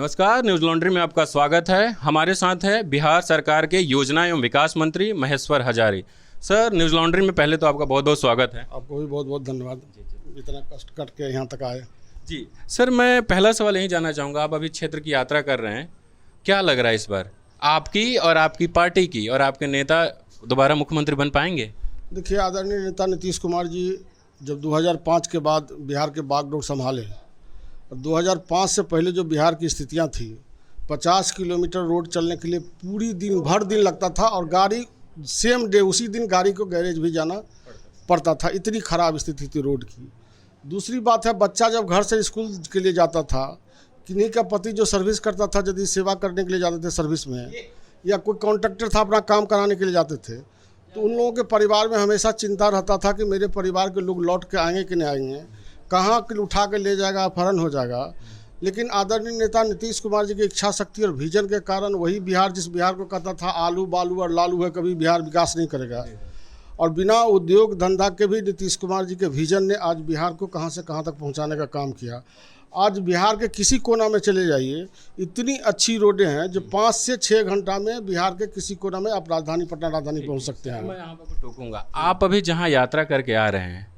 नमस्कार, news laundry में आपका स्वागत है। हमारे साथ है बिहार सरकार के योजना एवं विकास मंत्री Maheshwar Hazari. Sir, news laundry में पहले तो आपका बहुत बहुत स्वागत है। आपको भी बहुत बहुत धन्यवाद, इतना कष्ट कट के यहाँ तक आए। जी सर, मैं पहला सवाल यही जानना चाहूँगा, आप अभी क्षेत्र की यात्रा कर रहे हैं, क्या लग रहा है इस बार आपकी और आपकी पार्टी की और आपके नेता दोबारा मुख्यमंत्री बन पाएंगे? देखिए, आदरणीय नेता नीतीश कुमार जी जब 2005 के बाद बिहार के बागडोर संभाले, 2005 से पहले जो बिहार की स्थितियां थी, 50 किलोमीटर रोड चलने के लिए पूरी दिन लगता था और गाड़ी सेम डे उसी दिन गाड़ी को गैरेज भी जाना पड़ता था, इतनी ख़राब स्थिति थी रोड की। दूसरी बात है, बच्चा जब घर से स्कूल के लिए जाता था, किन्हीं का पति जो सर्विस करता था, यदि सेवा करने के लिए जाते थे सर्विस में, या कोई कॉन्ट्रैक्टर था अपना काम कराने के लिए जाते थे, तो उन लोगों के परिवार में हमेशा चिंता रहता था कि मेरे परिवार के लोग लौट के आएंगे कि नहीं आएंगे, कहाँ उठा के ले जाएगा, अपहरण हो जाएगा। लेकिन आदरणीय नेता नीतीश कुमार जी की इच्छा शक्ति और विजन के कारण वही बिहार, जिस बिहार को कहता था आलू बालू और लालू है, कभी बिहार विकास नहीं करेगा, और बिना उद्योग धंधा के भी नीतीश कुमार जी के विजन ने आज बिहार को कहाँ से कहाँ तक पहुँचाने का काम किया। आज बिहार के किसी कोना में चले जाइए, इतनी अच्छी रोडें हैं जो 5 से 6 घंटा में बिहार के किसी कोना में आप राजधानी पटना राजधानी पहुँच सकते हैं। मैं यहाँ पर टोकूंगा, आप अभी जहाँ यात्रा करके आ रहे हैं,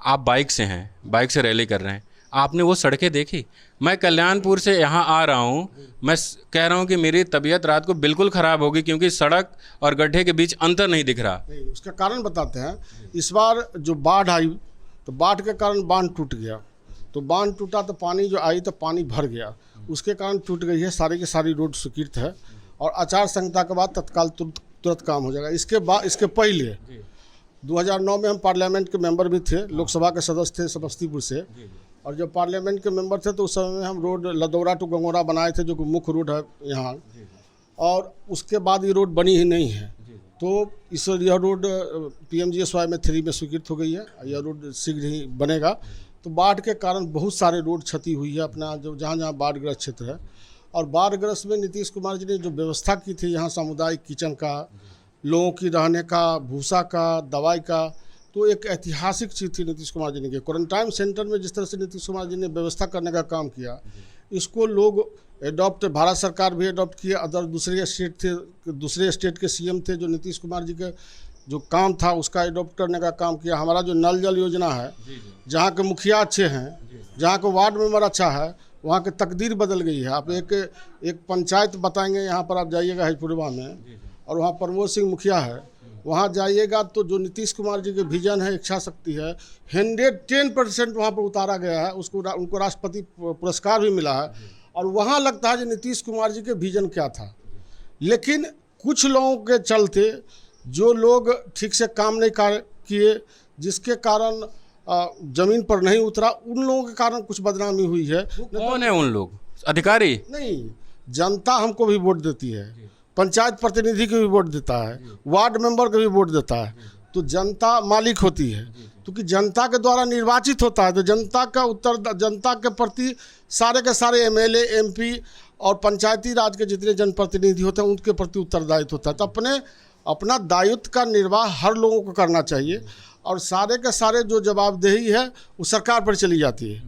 आप बाइक से हैं, बाइक से रैली कर रहे हैं, आपने वो सड़कें देखी? मैं कल्याणपुर से यहाँ आ रहा हूँ, मैं कह रहा हूँ कि मेरी तबीयत रात को बिल्कुल ख़राब होगी क्योंकि सड़क और गड्ढे के बीच अंतर नहीं दिख रहा। नहीं, उसका कारण बताते हैं। इस बार जो बाढ़ आई तो बाढ़ के कारण बांध टूट गया, तो बांध टूटा तो पानी जो आई तो पानी भर गया, उसके कारण टूट गई है, सारी की सारी रोड स्वीकृत है और आचार संहिता के बाद तत्काल तुरंत काम हो जाएगा। इसके पहले 2009 में हम पार्लियामेंट के मेंबर भी थे, लोकसभा के सदस्य थे समस्तीपुर से, और जब पार्लियामेंट के मेंबर थे तो उस समय में हम रोड लदौरा टू गंगोरा बनाए थे, जो कि मुख्य रोड है यहाँ, और उसके बाद ये रोड बनी ही नहीं है। तो यह रोड PMGSY में 3 में स्वीकृत हो गई है, यह रोड शीघ्र ही बनेगा। तो बाढ़ के कारण बहुत सारे रोड क्षति हुई है अपना, जो जहाँ जहाँ बाढ़ग्रस्त क्षेत्र है, और बाढ़ग्रस्त में नीतीश कुमार जी ने जो व्यवस्था की थी यहाँ सामुदायिक किचन का, लोगों की रहने का, भूसा का, दवाई का, तो एक ऐतिहासिक चीज़ थी नीतीश कुमार जी ने की। क्वारंटाइन सेंटर में जिस तरह से नीतीश कुमार जी ने व्यवस्था करने का काम किया, इसको लोग एडॉप्ट, भारत सरकार भी एडॉप्ट किया, अदर दूसरे स्टेट के CM थे जो नीतीश कुमार जी के जो काम था उसका एडॉप्ट करने का काम किया। हमारा जो नल जल योजना है, जहाँ के मुखिया अच्छे हैं, जहाँ के वार्ड मेंबर अच्छा है, वहाँ की तकदीर बदल गई है। आप एक पंचायत बताएंगे, यहाँ पर आप जाइएगा हिजपुरवा में, और वहाँ प्रमोद सिंह मुखिया है, वहाँ जाइएगा तो जो नीतीश कुमार जी के विजन है, इच्छा शक्ति है, 110% वहाँ पर उतारा गया है। उनको राष्ट्रपति पुरस्कार भी मिला है, और वहाँ लगता है कि नीतीश कुमार जी के विजन क्या था। लेकिन कुछ लोगों के चलते, जो लोग ठीक से काम नहीं किए, जिसके कारण जमीन पर नहीं उतरा, उन लोगों के कारण कुछ बदनामी हुई है। कौन है उन लोग? अधिकारी नहीं, जनता हमको भी वोट देती है, पंचायत प्रतिनिधि को भी वोट देता है, वार्ड मेंबर को भी वोट देता है, तो जनता मालिक होती है, क्योंकि जनता के द्वारा निर्वाचित होता है। तो जनता के प्रति सारे के सारे MLA MP और पंचायती राज के जितने जनप्रतिनिधि होते हैं उनके प्रति उत्तरदायित्व होता है। तो अपना दायित्व का निर्वाह हर लोगों को करना चाहिए, और सारे के सारे जो जवाबदेही है वो सरकार पर चली जाती है।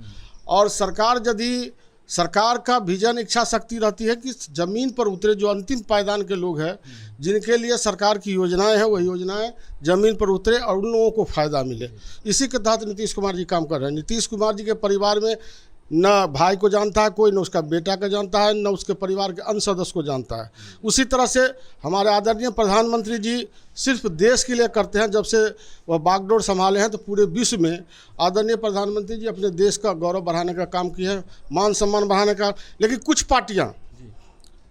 और सरकार का विजन, इच्छा शक्ति रहती है कि ज़मीन पर उतरे जो अंतिम पायदान के लोग हैं, जिनके लिए सरकार की योजनाएं हैं, वही योजनाएं ज़मीन पर उतरे और उन लोगों को फ़ायदा मिले। इसी के तहत नीतीश कुमार जी काम कर रहे हैं। नीतीश कुमार जी के परिवार में न भाई को जानता है कोई, न उसका बेटा को जानता है, न उसके परिवार के अन्य सदस्य को जानता है। उसी तरह से हमारे आदरणीय प्रधानमंत्री जी सिर्फ देश के लिए करते हैं। जब से वह बागडोर संभाले हैं तो पूरे विश्व में आदरणीय प्रधानमंत्री जी अपने देश का गौरव बढ़ाने का काम किए हैं, मान सम्मान बढ़ाने का। लेकिन कुछ पार्टियाँ,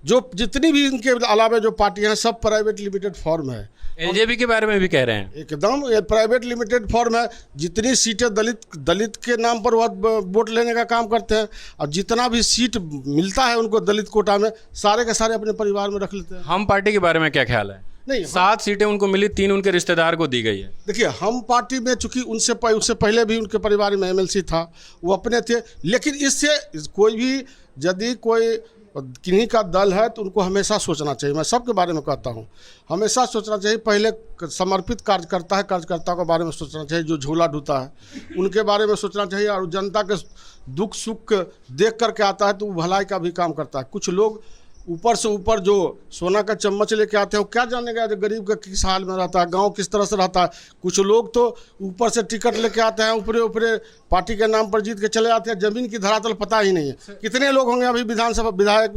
जो जितनी भी इनके अलावा जो पार्टियाँ हैं, सब प्राइवेट लिमिटेड फॉर्म है। LJP के बारे में भी कह रहे हैं, एकदम ये प्राइवेट लिमिटेड फॉर्म है। जितनी सीटें दलित के नाम पर वह वोट लेने का काम करते हैं, और जितना भी सीट मिलता है उनको दलित कोटा में, सारे के सारे अपने परिवार में रख लेते हैं। हम पार्टी के बारे में क्या ख्याल है? नहीं, 7 सीटें उनको मिली, 3 उनके रिश्तेदार को दी गई है। देखिए, हम पार्टी में चूंकि उससे पहले भी उनके परिवार में MLC था, वो अपने थे। लेकिन इससे कोई भी यदि कोई और किन्हीं का दल है तो उनको हमेशा सोचना चाहिए। मैं सबके बारे में कहता हूँ, हमेशा सोचना चाहिए। पहले समर्पित कार्यकर्ता है, कार्यकर्ता के बारे में सोचना चाहिए। जो झोला ढूता है उनके बारे में सोचना चाहिए, और जनता के दुख सुख देख करके आता है तो वो भलाई का भी काम करता है। कुछ लोग ऊपर से ऊपर जो सोना का चम्मच लेके आते हैं, वो क्या जानेगा जो गरीब का किस हाल में रहता है, गांव किस तरह से रहता है। कुछ लोग तो ऊपर से टिकट लेके आते हैं, ऊपरे ऊपरे पार्टी के नाम पर जीत के चले आते हैं, जमीन की धरातल पता ही नहीं है। कितने लोग होंगे अभी विधानसभा विधायक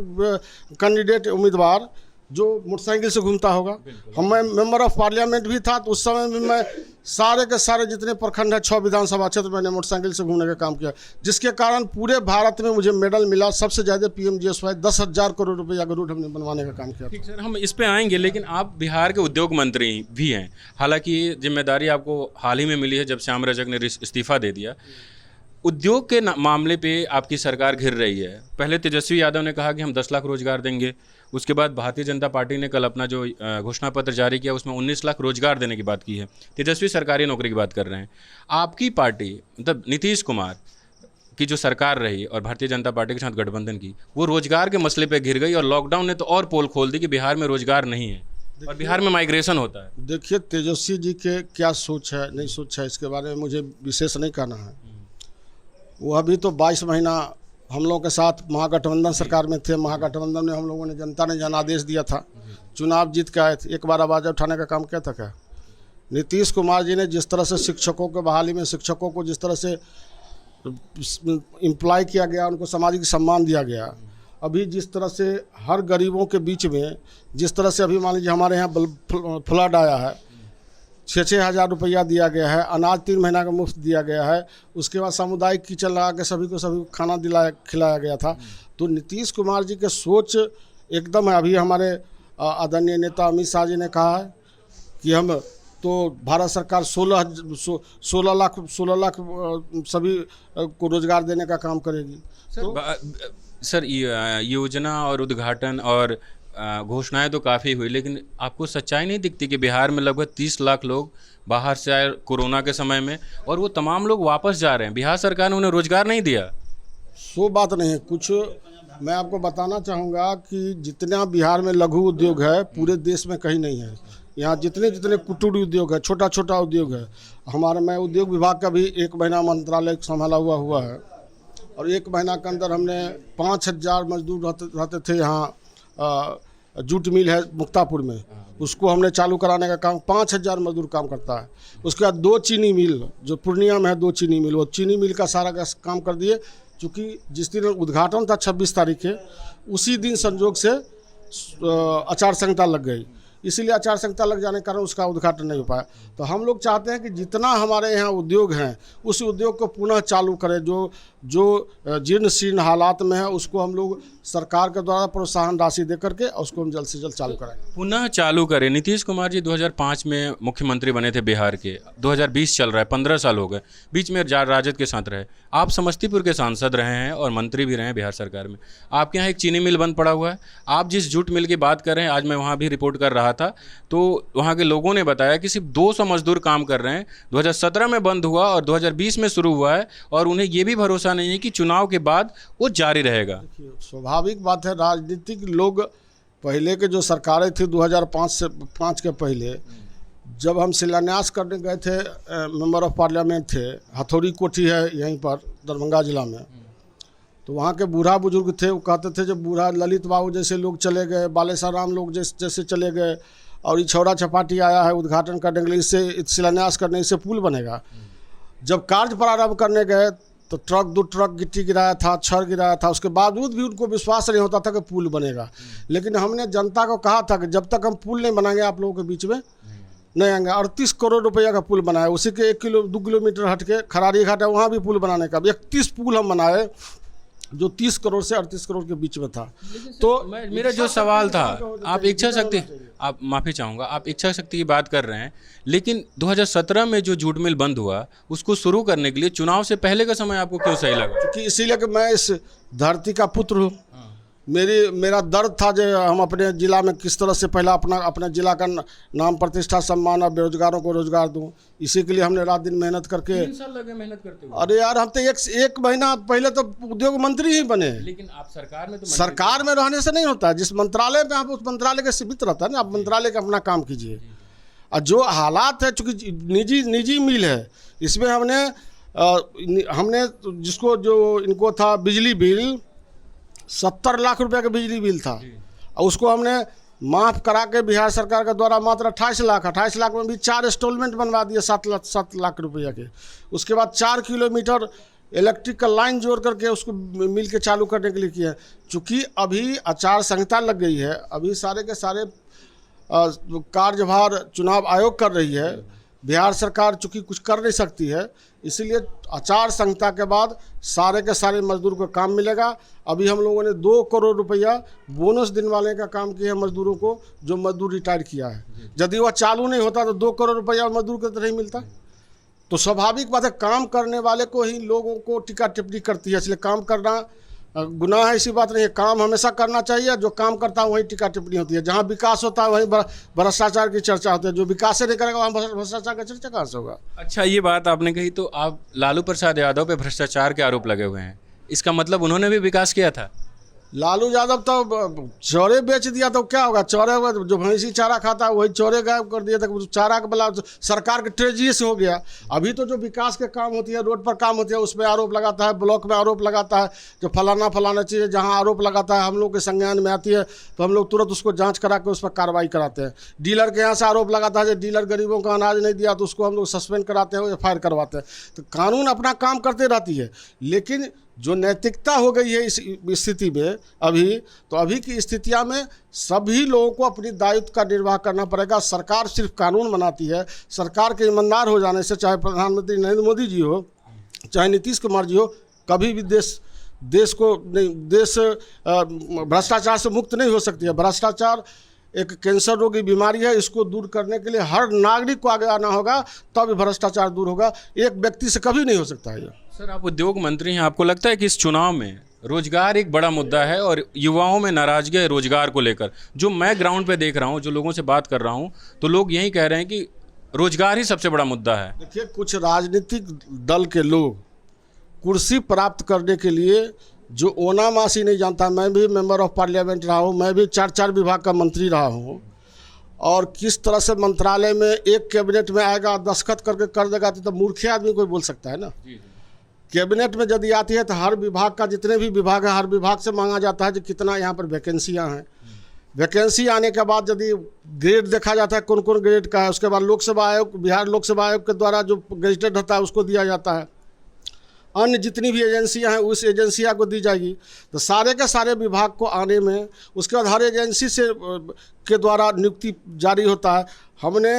कैंडिडेट उम्मीदवार जो मोटरसाइकिल से घूमता होगा। हम मैं मेंबर ऑफ पार्लियामेंट भी था, तो उस समय में मैं सारे के सारे जितने प्रखंड है 6 विधानसभा क्षेत्र मैंने मोटरसाइकिल से घूमने का काम किया, जिसके कारण पूरे भारत में मुझे मेडल मिला। सबसे ज़्यादा PMGSY 10,000 करोड़ रुपये का रोड हमने बनवाने का काम किया। ठीक सर, हम इस पे आएंगे, लेकिन आप बिहार के उद्योग मंत्री भी हैं। हालांकि ये जिम्मेदारी आपको हाल ही में मिली है जब श्याम रजक ने इस्तीफा दे दिया। उद्योग के मामले पे आपकी सरकार घिर रही है। पहले तेजस्वी यादव ने कहा कि हम 10 लाख रोजगार देंगे, उसके बाद भारतीय जनता पार्टी ने कल अपना जो घोषणा पत्र जारी किया उसमें 19 लाख रोजगार देने की बात की है। तेजस्वी सरकारी नौकरी की बात कर रहे हैं। आपकी पार्टी मतलब नीतीश कुमार की जो सरकार रही और भारतीय जनता पार्टी के साथ गठबंधन की, वो रोजगार के मसले पे घिर गई, और लॉकडाउन ने तो और पोल खोल दी कि बिहार में रोजगार नहीं है और बिहार में माइग्रेशन होता है। देखिए, तेजस्वी जी के क्या सोच है नहीं सोच है, इसके बारे में मुझे विशेष नहीं कहना है। वो अभी तो 22 महीना हम लोगों के साथ महागठबंधन सरकार में थे। महागठबंधन में हम लोगों ने, जनता ने जनादेश दिया था, चुनाव जीत के आए थे। एक बार आवाज़ उठाने का काम किया था क्या? नीतीश कुमार जी ने जिस तरह से शिक्षकों के बहाली में शिक्षकों को जिस तरह से इम्प्लाई किया गया, उनको सामाजिक सम्मान दिया गया, अभी जिस तरह से हर गरीबों के बीच में जिस तरह से अभी मान लीजिए हमारे यहाँ फ्लड आया है, 6-6 हज़ार रुपया दिया गया है, अनाज 3 महीना का मुफ्त दिया गया है, उसके बाद सामुदायिक किचन लगा के सभी को खाना खिलाया गया था। तो नीतीश कुमार जी के सोच एकदम है। अभी हमारे आदरणीय नेता अमित शाह जी ने कहा है कि हम तो भारत सरकार 16 लाख सभी को रोजगार देने का काम करेगी। सर योजना और उद्घाटन और घोषणाएं तो काफ़ी हुई, लेकिन आपको सच्चाई नहीं दिखती कि बिहार में लगभग 30 लाख लोग बाहर से आए कोरोना के समय में, और वो तमाम लोग वापस जा रहे हैं। बिहार सरकार ने उन्हें रोजगार नहीं दिया। सो बात नहीं है। कुछ मैं आपको बताना चाहूँगा कि जितना बिहार में लघु उद्योग है पूरे देश में कहीं नहीं है। यहाँ जितने कुटीर उद्योग है, छोटा छोटा उद्योग है, हमारा मैं उद्योग विभाग का भी 1 महीना मंत्रालय संभाला हुआ है, और 1 महीना के अंदर हमने 5,000 मजदूर रहते थे। यहाँ जूट मिल है मुक्तापुर में, उसको हमने चालू कराने का काम, 5,000 मजदूर काम करता है। उसके बाद 2 चीनी मिल जो पूर्णिया में है, 2 चीनी मिल, वो चीनी मिल का सारा काम कर दिए। चूँकि जिस दिन उद्घाटन था 26 तारीख के, उसी दिन संजोग से आचार संहिता लग गई, इसीलिए आचार संहिता लग जाने के कारण उसका उद्घाटन नहीं हो पाया। तो हम लोग चाहते हैं कि जितना हमारे यहाँ उद्योग हैं उस उद्योग को पुनः चालू करें। जो जीर्ण शीर्ण हालात में है उसको हम लोग सरकार के द्वारा प्रोत्साहन राशि दे करके उसको हम जल्द से जल्द चालू कराएं, पुनः चालू करें। नीतीश कुमार जी 2005 में मुख्यमंत्री बने थे बिहार के, 2020 चल रहा है, 15 साल हो गए, बीच में राजद के साथ रहे। आप समस्तीपुर के सांसद रहे हैं और मंत्री भी रहे हैं बिहार सरकार में। आपके यहाँ एक चीनी मिल बंद पड़ा हुआ है। आप जिस जूट मिल की बात कर रहे हैं, आज मैं वहाँ भी रिपोर्ट कर रहा था, तो वहाँ के लोगों ने बताया कि सिर्फ 200 मजदूर काम कर रहे हैं। 2017 में बंद हुआ और 2020 में शुरू हुआ है, और उन्हें ये भी भरोसा नहीं है कि चुनाव के बाद वो जारी रहेगा। स्वाभाविक बात है, राजनीतिक लोग पहले के जो सरकारें थी 2005 के पहले, जब हम शिलान्यास करने गए थे, मेंबर ऑफ पार्लियामेंट थे, हथौड़ी कोठी है यहीं पर दरभंगा जिला में, तो वहाँ के बूढ़ा बुजुर्ग थे, वो कहते थे जब बूढ़ा ललित बाबू जैसे लोग चले गए, बालेश्वर राम लोग जैसे चले गए, और ये छौड़ा छपाटी आया है उद्घाटन करने के लिए, इससे शिलान्यास करने, इससे पुल बनेगा। जब कार्य प्रारंभ करने गए तो ट्रक 2 ट्रक गिट्टी गिराया था, छड़ गिराया था, उसके बावजूद भी उनको विश्वास नहीं होता था कि पुल बनेगा। लेकिन हमने जनता को कहा था कि जब तक हम पुल नहीं बनाएंगे आप लोगों के बीच में नहीं आएंगे। 38 करोड़ रुपया का पुल बनाया, उसी के 2 किलोमीटर हट के खरारी घाट है, वहाँ भी पुल बनाने का 31 पुल हम बनाए, जो 30 करोड़ से 38 करोड़ के बीच में था। तो मेरा जो सवाल था, आप इच्छा शक्ति, आप माफ़ी चाहूँगा, आप इच्छा शक्ति की बात कर रहे हैं, लेकिन 2017 में जो जूट मिल बंद हुआ उसको शुरू करने के लिए चुनाव से पहले का समय आपको क्यों सही लगा? कि इसीलिए कि मैं इस धरती का पुत्र हूँ। मेरा दर्द था जो हम अपने ज़िला में किस तरह से पहला अपने ज़िला का नाम प्रतिष्ठा सम्मान और बेरोजगारों को रोजगार दूं। इसी के लिए हमने रात दिन मेहनत करके 3 साल लगे मेहनत करते हुए। अरे यार हम तो एक महीना पहले तो उद्योग मंत्री ही बने। लेकिन आप सरकार में तो सरकार में रहने से नहीं होता है, जिस मंत्रालय में आप उस मंत्रालय के सीमित रहता है ना, आप मंत्रालय का अपना काम कीजिए। और जो हालात है, चूँकि निजी मिल है, इसमें हमने जिसको जो इनको था बिजली बिल 70 लाख रुपए का बिजली बिल था, और उसको हमने माफ़ करा के बिहार सरकार के द्वारा मात्र 28 लाख में भी 4 इंस्टॉलमेंट बनवा दिए 7 लाख रुपया के। उसके बाद 4 किलोमीटर इलेक्ट्रिकल लाइन जोड़ करके उसको मिल के चालू करने के लिए किया। चूँकि अभी आचार संहिता लग गई है, अभी सारे के सारे कार्यभार चुनाव आयोग कर रही है। बिहार सरकार चूँकि कुछ कर नहीं सकती है, इसीलिए आचार संहिता के बाद सारे के सारे मजदूर को काम मिलेगा। अभी हम लोगों ने 2 करोड़ रुपया बोनस दिलवाने का काम किया है मजदूरों को, जो मजदूर रिटायर किया है। यदि वह चालू नहीं होता तो 2 करोड़ रुपया मजदूर को तो नहीं मिलता। तो स्वाभाविक बात है, काम करने वाले को ही लोगों को टिक्का टिप्पणी करती है, इसलिए काम करना गुनाह है, ऐसी बात नहीं है। काम हमेशा करना चाहिए, जो काम करता है वहीं टिक्का टिप्पणी होती है। जहाँ विकास होता है वहीं भ्रष्टाचार की चर्चा होती है, जो विकास नहीं करेगा वहाँ भ्रष्टाचार का चर्चा कहाँ से होगा। अच्छा, ये बात आपने कही, तो आप लालू प्रसाद यादव पे भ्रष्टाचार के आरोप लगे हुए हैं, इसका मतलब उन्होंने भी विकास किया था? लालू यादव तो चौरे बेच दिया तो क्या होगा, चौरे जो भैंसी चारा खाता है वही चौरे गायब कर दिया, तो चारा का बला सरकार के ट्रेजरी से हो गया। अभी तो जो विकास के काम होती है, रोड पर काम होती है, उसमें आरोप लगाता है, ब्लॉक में आरोप लगाता है, जो फलाना चीज़ जहाँ आरोप लगाता है हम लोग के संज्ञान में आती है तो हम लोग तुरंत उसको जाँच करा के उस पर कार्रवाई कराते हैं। डीलर के यहाँ से आरोप लगाता है, जो डीलर गरीबों को अनाज नहीं दिया तो उसको हम लोग सस्पेंड कराते हैं, FIR करवाते हैं। तो कानून अपना काम करते रहती है, लेकिन जो नैतिकता हो गई है इस स्थिति में अभी की स्थितियां में सभी लोगों को अपनी दायित्व का निर्वाह करना पड़ेगा। सरकार सिर्फ कानून बनाती है। सरकार के ईमानदार हो जाने से, चाहे प्रधानमंत्री नरेंद्र मोदी जी हो, चाहे नीतीश कुमार जी हो, कभी भी देश भ्रष्टाचार से मुक्त नहीं हो सकती है। भ्रष्टाचार एक कैंसर रोगी बीमारी है, इसको दूर करने के लिए हर नागरिक को आगे आना होगा, तब भ्रष्टाचार दूर होगा। एक व्यक्ति से कभी नहीं हो सकता है ये। सर, आप उद्योग मंत्री हैं, आपको लगता है कि इस चुनाव में रोजगार एक बड़ा मुद्दा है और युवाओं में नाराजगी है रोजगार को लेकर? जो मैं ग्राउंड पे देख रहा हूँ, जो लोगों से बात कर रहा हूँ, तो लोग यही कह रहे हैं कि रोजगार ही सबसे बड़ा मुद्दा है। देखिए, कुछ राजनीतिक दल के लोग कुर्सी प्राप्त करने के लिए जो ओनामासी नहीं जानता, मैं भी मेंबर ऑफ पार्लियामेंट रहा हूँ, मैं भी 4 विभाग का मंत्री रहा हूँ, और किस तरह से मंत्रालय में एक कैबिनेट में आएगा, दस्तखत करके कर देगा, तो मूर्खे आदमी कोई बोल सकता है ना। कैबिनेट में यदि आती है तो हर विभाग का, जितने भी विभाग है, हर विभाग से मांगा जाता है कि कितना यहाँ पर वैकेंसियाँ हैं। वैकेंसी आने के बाद यदि ग्रेड देखा जाता है कौन कौन ग्रेड का है, उसके बाद लोकसेवा आयोग, बिहार लोकसेवा आयोग के द्वारा जो गेजेटेड होता है उसको दिया जाता है। अन्य जितनी भी एजेंसियां हैं उस एजेंसिया को दी जाएगी। तो सारे के सारे विभाग को आने में, उसके बाद हर एजेंसी से के द्वारा नियुक्ति जारी होता है। हमने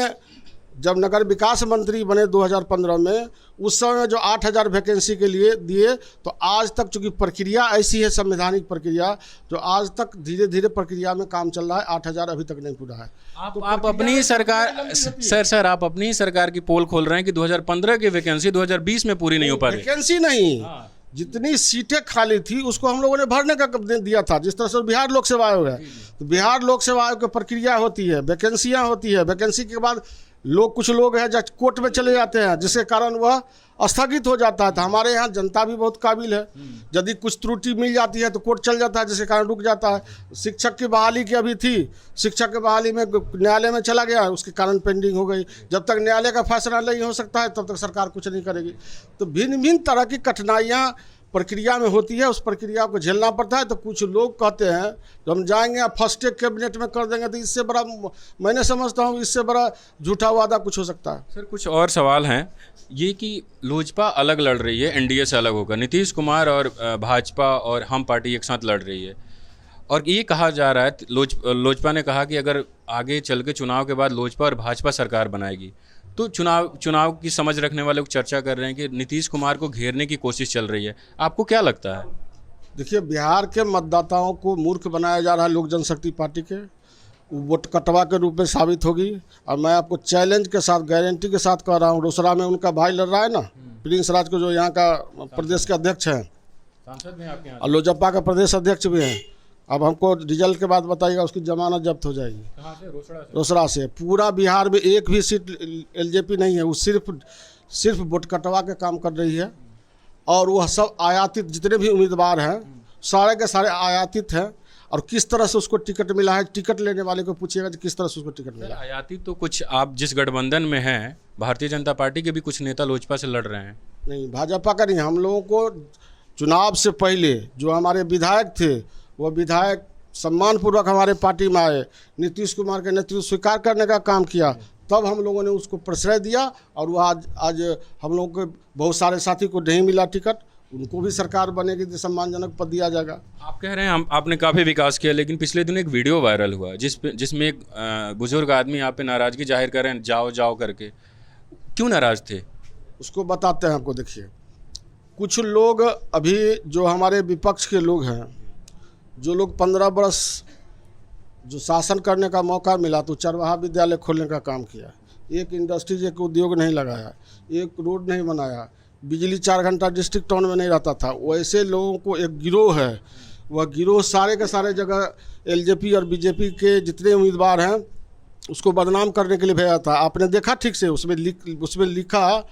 जब नगर विकास मंत्री बने 2015 में, उस समय जो 8000 वैकेंसी के लिए दिए, तो आज तक चूँकि प्रक्रिया ऐसी है, संवैधानिक प्रक्रिया, जो आज तक धीरे धीरे प्रक्रिया में काम चल रहा है। 8000 अभी तक नहीं पूरा है। आप अपनी ही सरकार, सर आप अपनी ही सरकार की पोल खोल रहे हैं कि 2015 की वैकेंसी 2020 में पूरी नहीं हो पा रही। वैकेंसी नहीं, जितनी सीटें खाली थी उसको हम लोगों ने भरने का दिया था। जिस तरह से बिहार लोक सेवा आयोग है, तो बिहार लोक सेवा आयोग की प्रक्रिया होती है, वैकेंसियाँ होती है। वैकेंसी के बाद कुछ लोग हैं जो कोर्ट में चले जाते हैं, जिसके कारण वह स्थगित हो जाता है। तो हमारे यहाँ जनता भी बहुत काबिल है, यदि कुछ त्रुटि मिल जाती है तो कोर्ट चल जाता है, जिसके कारण रुक जाता है। शिक्षक की बहाली की अभी थी, शिक्षक की बहाली में न्यायालय में चला गया, उसके कारण पेंडिंग हो गई। जब तक न्यायालय का फैसला नहीं हो सकता है तब तक सरकार कुछ नहीं करेगी। तो भिन्न भिन्न तरह की कठिनाइयाँ प्रक्रिया में होती है, उस प्रक्रिया को झेलना पड़ता है। तो कुछ लोग कहते हैं तो हम जाएंगे फर्स्ट कैबिनेट में कर देंगे, तो इससे बड़ा, मैंने समझता हूँ इससे बड़ा झूठा वादा कुछ हो सकता है। सर, कुछ और सवाल हैं, ये कि लोजपा अलग लड़ रही है, एनडीए से अलग होकर, नीतीश कुमार और भाजपा और हम पार्टी एक साथ लड़ रही है, और ये कहा जा रहा है, लोजपा ने कहा कि अगर आगे चल के चुनाव के बाद लोजपा और भाजपा सरकार बनाएगी, तो चुनाव की समझ रखने वाले लोग चर्चा कर रहे हैं कि नीतीश कुमार को घेरने की कोशिश चल रही है। आपको क्या लगता है? देखिए, बिहार के मतदाताओं को मूर्ख बनाया जा रहा है लोक जनशक्ति पार्टी के, वोट कटवा के रूप में साबित होगी। और मैं आपको चैलेंज के साथ, गारंटी के साथ कह रहा हूँ, रोसड़ा में उनका भाई लड़ रहा है ना, प्रिंस राज को, जो यहाँ का प्रदेश के अध्यक्ष हैं, सांसद में आपके यहाँ, और लोजपा का प्रदेश अध्यक्ष भी हैं। अब हमको रिजल्ट के बाद बताइएगा, उसकी जमानत जब्त हो जाएगी। कहाँ से? रोसड़ा से। रोसड़ा से। पूरा बिहार में एक भी सीट एलजेपी नहीं है, वो सिर्फ वोट कटवा के काम कर रही है। और वह सब आयातित, जितने भी उम्मीदवार हैं सारे के सारे आयातित हैं। और किस तरह से उसको टिकट मिला है, टिकट लेने वाले को पूछिएगा कि किस तरह से उसको टिकट मिला है। आयातित तो कुछ, आप जिस गठबंधन में हैं भारतीय जनता पार्टी के भी कुछ नेता लोजपा से लड़ रहे हैं। नहीं, भाजपा का नहीं। हम लोगों को चुनाव से पहले जो हमारे विधायक थे, वह विधायक सम्मानपूर्वक हमारे पार्टी में आए, नीतीश कुमार के नेतृत्व स्वीकार करने का काम किया, तब हम लोगों ने उसको प्रश्रय दिया। और वह आज हम लोगों के बहुत सारे साथी को नहीं मिला टिकट, उनको भी सरकार बनेगी तो सम्मानजनक पद दिया जाएगा। आप कह रहे हैं आपने काफ़ी विकास किया, लेकिन पिछले दिन एक वीडियो वायरल हुआ जिसमें एक बुजुर्ग आदमी आप पे नाराज़गी जाहिर कर रहे हैं, जाओ जाओ करके। क्यों नाराज़ थे? उसको बताते हैं आपको। देखिए, कुछ लोग अभी जो हमारे विपक्ष के लोग हैं, जो लोग 15 वर्ष जो शासन करने का मौका मिला तो चरवाहा विद्यालय खोलने का काम किया, एक इंडस्ट्रीज, एक उद्योग नहीं लगाया, एक रोड नहीं बनाया, बिजली 4 घंटा डिस्ट्रिक्ट टाउन में नहीं रहता था। वैसे लोगों को एक गिरोह है, वह गिरोह सारे के सारे जगह एलजेपी और बीजेपी के जितने उम्मीदवार हैं उसको बदनाम करने के लिए भेजा था। आपने देखा ठीक से, उसमें लिखा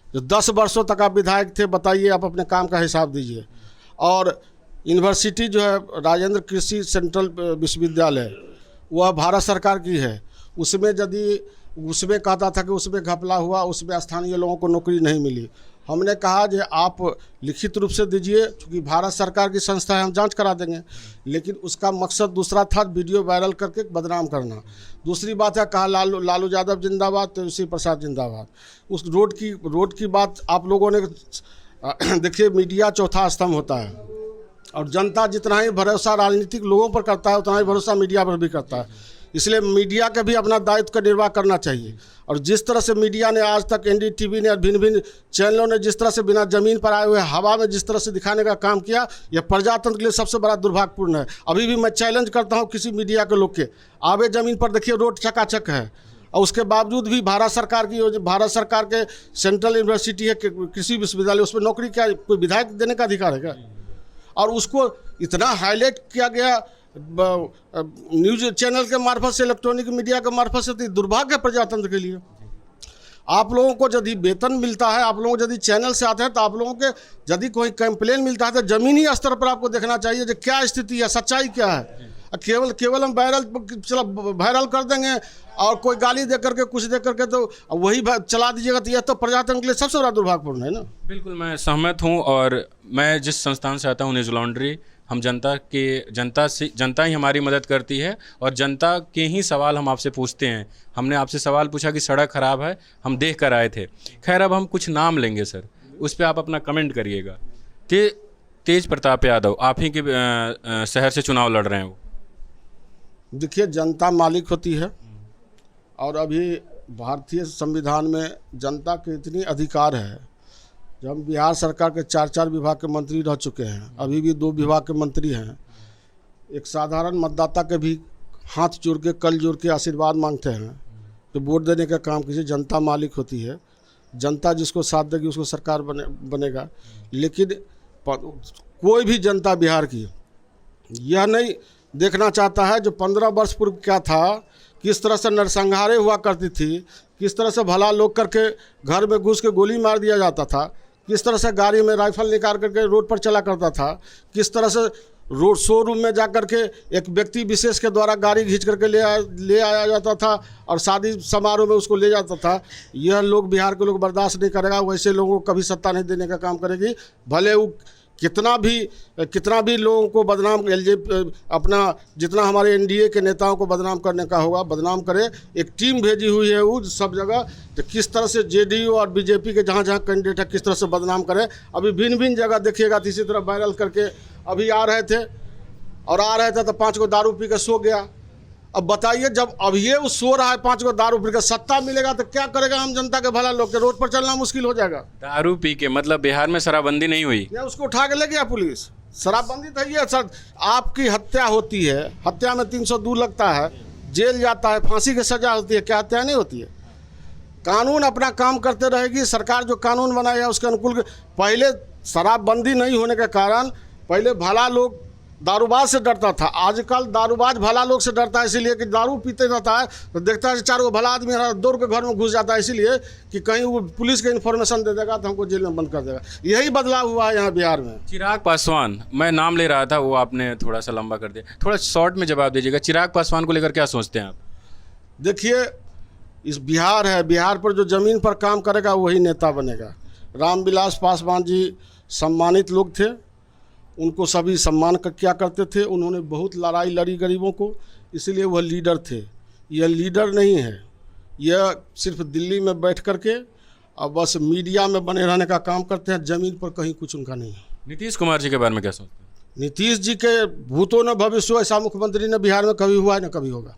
जो 10 वर्षों तक आप विधायक थे, बताइए, आप अपने काम का हिसाब दीजिए। और यूनिवर्सिटी जो है राजेंद्र कृषि सेंट्रल विश्वविद्यालय, वह भारत सरकार की है। उसमें कहता था कि उसमें घपला हुआ, उसमें स्थानीय लोगों को नौकरी नहीं मिली। हमने कहा कि आप लिखित रूप से दीजिए, क्योंकि भारत सरकार की संस्था है, हम जांच करा देंगे। लेकिन उसका मकसद दूसरा था, वीडियो वायरल करके बदनाम करना। दूसरी बात है, कहा लालू यादव जिंदाबाद, तेजस्वी प्रसाद जिंदाबाद। उस रोड की बात आप लोगों ने देखिए, मीडिया चौथा स्तंभ होता है, और जनता जितना ही भरोसा राजनीतिक लोगों पर करता है उतना ही भरोसा मीडिया पर भी करता है। इसलिए मीडिया का भी अपना दायित्व का निर्वाह करना चाहिए। और जिस तरह से मीडिया ने आज तक, एनडीटीवी ने और भिन्न भिन्न चैनलों ने जिस तरह से बिना जमीन पर आए हुए हवा में जिस तरह से दिखाने का काम किया, यह प्रजातंत्र के लिए सबसे बड़ा दुर्भाग्यपूर्ण है। अभी भी मैं चैलेंज करता हूं किसी मीडिया के लोग के, आवे जमीन पर देखिए, रोड चकाचक है, और उसके बावजूद भी भारत सरकार के सेंट्रल यूनिवर्सिटी है कृषि विश्वविद्यालय, उसमें नौकरी क्या कोई विधायक देने का अधिकार है क्या? और उसको इतना हाईलाइट किया गया न्यूज चैनल के मार्फत से, इलेक्ट्रॉनिक मीडिया के मार्फत से। तो दुर्भाग्य है प्रजातंत्र के लिए। आप लोगों को यदि वेतन मिलता है, आप लोगों को यदि चैनल से आते हैं, तो आप लोगों के यदि कोई कंप्लेन मिलता है तो ज़मीनी स्तर पर आपको देखना चाहिए कि क्या स्थिति है, सच्चाई क्या है। केवल हम वायरल कर देंगे और कोई गाली दे करके, कुछ दे करके तो वही चला दीजिएगा, तो यह तो प्रजातंत्र के लिए सबसे बड़ा दुर्भाग्यपूर्ण है ना। बिल्कुल, मैं सहमत हूँ। और मैं जिस संस्थान से आता हूँ, न्यूज़ लॉन्ड्री, हम जनता ही हमारी मदद करती है, और जनता के ही सवाल हम आपसे पूछते हैं। हमने आपसे सवाल पूछा कि सड़क खराब है, हम देख कर आए थे। खैर, अब हम कुछ नाम लेंगे सर, उस पर आप अपना कमेंट करिएगा। तेज प्रताप यादव, आप ही के शहर से चुनाव लड़ रहे हैं वो। देखिए, जनता मालिक होती है, और अभी भारतीय संविधान में जनता के इतनी अधिकार है। जब हम बिहार सरकार के 4 विभाग के मंत्री रह चुके हैं, अभी भी 2 विभाग के मंत्री हैं। एक साधारण मतदाता के भी हाथ जोड़ के, कल जोड़ के आशीर्वाद मांगते हैं तो वोट देने का काम कीजिए। जनता मालिक होती है, जनता जिसको साथ देगी उसको सरकार बनेगा। लेकिन कोई भी जनता बिहार की यह नहीं देखना चाहता है जो 15 वर्ष पूर्व क्या था, किस तरह से नरसंहारें हुआ करती थी, किस तरह से भला लोग करके घर में घुस के गोली मार दिया जाता था, किस तरह से गाड़ी में राइफल निकाल करके रोड पर चला करता था, किस तरह से रोड शोरूम में जा करके एक व्यक्ति विशेष के द्वारा गाड़ी खींच करके ले आया जाता था और शादी समारोह में उसको ले जाता था। यह लोग, बिहार के लोग बर्दाश्त नहीं करेगा। वैसे लोगों को कभी सत्ता नहीं देने का काम करेगी, भले वो कितना भी लोगों को बदनाम, अपना जितना हमारे एनडीए के नेताओं को बदनाम करने का होगा बदनाम करे। एक टीम भेजी हुई है वो सब जगह, तो किस तरह से जेडीयू और बीजेपी के जहाँ कैंडिडेट है किस तरह से बदनाम करे। अभी भिन्न जगह देखिएगा, इसी तरह वायरल करके अभी आ रहे थे तो 5 को दारू पी के सो गया। अब बताइए, जब अब ये सो रहा है 5 को दारू पी के, सत्ता मिलेगा तो क्या करेगा हम जनता के भला लोग के? रोड पर चलना मुश्किल हो जाएगा। दारू पी के मतलब बिहार में शराबबंदी नहीं हुई, या उसको उठा के ले गया पुलिस। शराबबंदी तो ये सर, आपकी हत्या होती है, हत्या में 302 लगता है, जेल जाता है, फांसी की सजा होती है, क्या हत्या नहीं होती है? कानून अपना काम करते रहेगी। सरकार जो कानून बनाया है उसके अनुकूल। पहले शराबबंदी नहीं होने के कारण पहले भला लोग दारूबाज से डरता था। आजकल दारूबाज भला लोग से डरता है, इसीलिए कि दारू पीते रहता है तो देखता है कि 4 भला आदमी दौड़ के घर में घुस जाता है, इसीलिए कि कहीं वो पुलिस के इन्फॉर्मेशन दे देगा तो हमको जेल में बंद कर देगा। यही बदलाव हुआ है यहाँ बिहार में। चिराग पासवान, मैं नाम ले रहा था, वो आपने थोड़ा सा लंबा कर दिया, थोड़ा शॉर्ट में जवाब दीजिएगा। चिराग पासवान को लेकर क्या सोचते हैं आप? देखिए, इस बिहार है, बिहार पर जो ज़मीन पर काम करेगा वही नेता बनेगा। रामविलास पासवान जी सम्मानित लोग थे, उनको सभी सम्मान किया करते थे। उन्होंने बहुत लड़ाई लड़ी गरीबों को, इसीलिए वह लीडर थे। यह लीडर नहीं है, यह सिर्फ दिल्ली में बैठ करके और बस मीडिया में बने रहने का काम करते हैं। ज़मीन पर कहीं कुछ उनका नहीं है। नीतीश कुमार जी के बारे में क्या सोचते हैं? नीतीश जी के भूतों न भविष्य, ऐसा मुख्यमंत्री ने बिहार में कभी हुआ है न कभी होगा।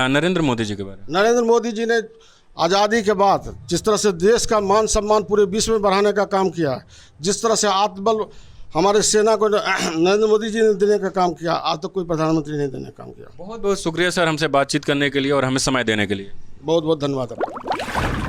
नरेंद्र मोदी जी के बारे में? नरेंद्र मोदी जी ने आज़ादी के बाद जिस तरह से देश का मान सम्मान पूरे विश्व में बढ़ाने का काम किया है, जिस तरह से आत्मबल हमारे सेना को नरेंद्र मोदी जी ने देने का काम किया, आज तक कोई प्रधानमंत्री ने देने का काम किया। बहुत बहुत शुक्रिया सर, हमसे बातचीत करने के लिए और हमें समय देने के लिए। बहुत बहुत धन्यवाद आपका।